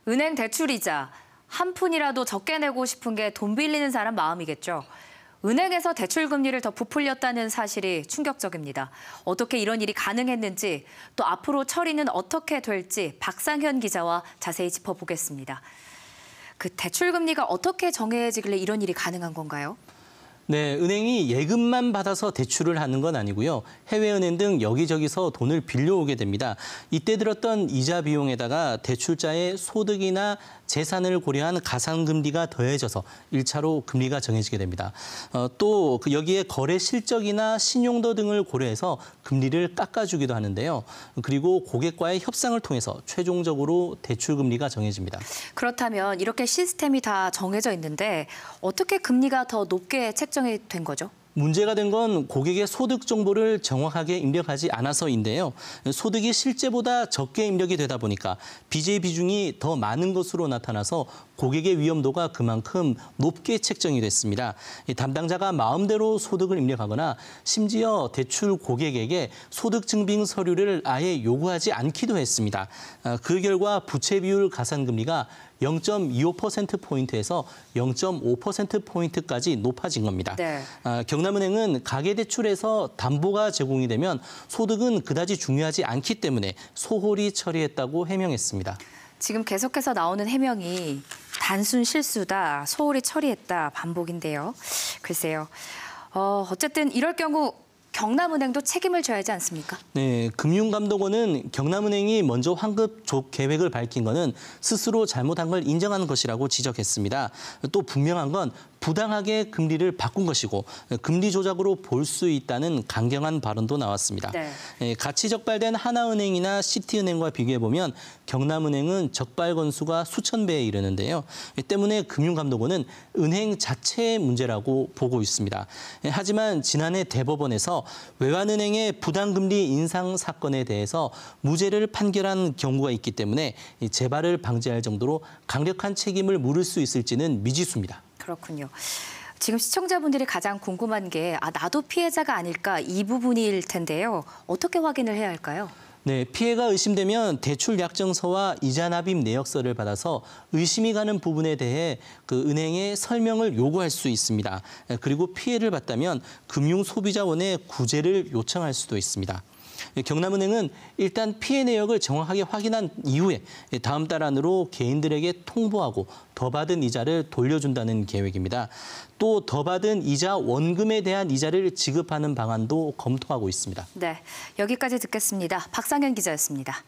은행 대출이자 한 푼이라도 적게 내고 싶은 게 돈 빌리는 사람 마음이겠죠. 은행에서 대출 금리를 더 부풀렸다는 사실이 충격적입니다. 어떻게 이런 일이 가능했는지, 또 앞으로 처리는 어떻게 될지 박상현 기자와 자세히 짚어보겠습니다. 그 대출 금리가 어떻게 정해지길래 이런 일이 가능한 건가요? 네, 은행이 예금만 받아서 대출을 하는 건 아니고요. 해외은행 등 여기저기서 돈을 빌려오게 됩니다. 이때 들었던 이자 비용에다가 대출자의 소득이나 재산을 고려한 가산금리가 더해져서 1차로 금리가 정해지게 됩니다. 또 여기에 거래 실적이나 신용도 등을 고려해서 금리를 깎아주기도 하는데요. 그리고 고객과의 협상을 통해서 최종적으로 대출 금리가 정해집니다. 그렇다면 이렇게 시스템이 다 정해져 있는데 어떻게 금리가 더 높게 책정이 된 거죠? 문제가 된 건 고객의 소득 정보를 정확하게 입력하지 않아서인데요. 소득이 실제보다 적게 입력이 되다 보니까 빚의 비중이 더 많은 것으로 나타나서 고객의 위험도가 그만큼 높게 책정이 됐습니다. 담당자가 마음대로 소득을 입력하거나 심지어 대출 고객에게 소득 증빙 서류를 아예 요구하지 않기도 했습니다. 그 결과 부채 비율 가산금리가 0.25%포인트에서 0.5%포인트까지 높아진 겁니다. 네. 경남은행은 가계대출에서 담보가 제공이 되면 소득은 그다지 중요하지 않기 때문에 소홀히 처리했다고 해명했습니다. 지금 계속해서 나오는 해명이 단순 실수다, 소홀히 처리했다, 반복인데요. 글쎄요. 어쨌든 이럴 경우 경남은행도 책임을 져야 하지 않습니까? 네, 금융감독원은 경남은행이 먼저 환급 조 계획을 밝힌 것은 스스로 잘못한 걸 인정하는 것이라고 지적했습니다. 또 분명한 건 부당하게 금리를 바꾼 것이고 금리 조작으로 볼 수 있다는 강경한 발언도 나왔습니다. 네. 같이 적발된 하나은행이나 시티은행과 비교해보면 경남은행은 적발 건수가 수천 배에 이르는데요. 때문에 금융감독원은 은행 자체의 문제라고 보고 있습니다. 하지만 지난해 대법원에서 외환은행의 부당금리 인상 사건에 대해서 무죄를 판결한 경우가 있기 때문에 재발을 방지할 정도로 강력한 책임을 물을 수 있을지는 미지수입니다. 그렇군요. 지금 시청자분들이 가장 궁금한 게 나도 피해자가 아닐까 이 부분일 텐데요. 어떻게 확인을 해야 할까요? 네, 피해가 의심되면 대출 약정서와 이자 납입 내역서를 받아서 의심이 가는 부분에 대해 그 은행에 설명을 요구할 수 있습니다. 그리고 피해를 봤다면 금융소비자원에 구제를 요청할 수도 있습니다. 경남은행은 일단 피해 내역을 정확하게 확인한 이후에 다음 달 안으로 개인들에게 통보하고 더 받은 이자를 돌려준다는 계획입니다. 또 더 받은 이자 원금에 대한 이자를 지급하는 방안도 검토하고 있습니다. 네, 여기까지 듣겠습니다. 박상현 기자였습니다.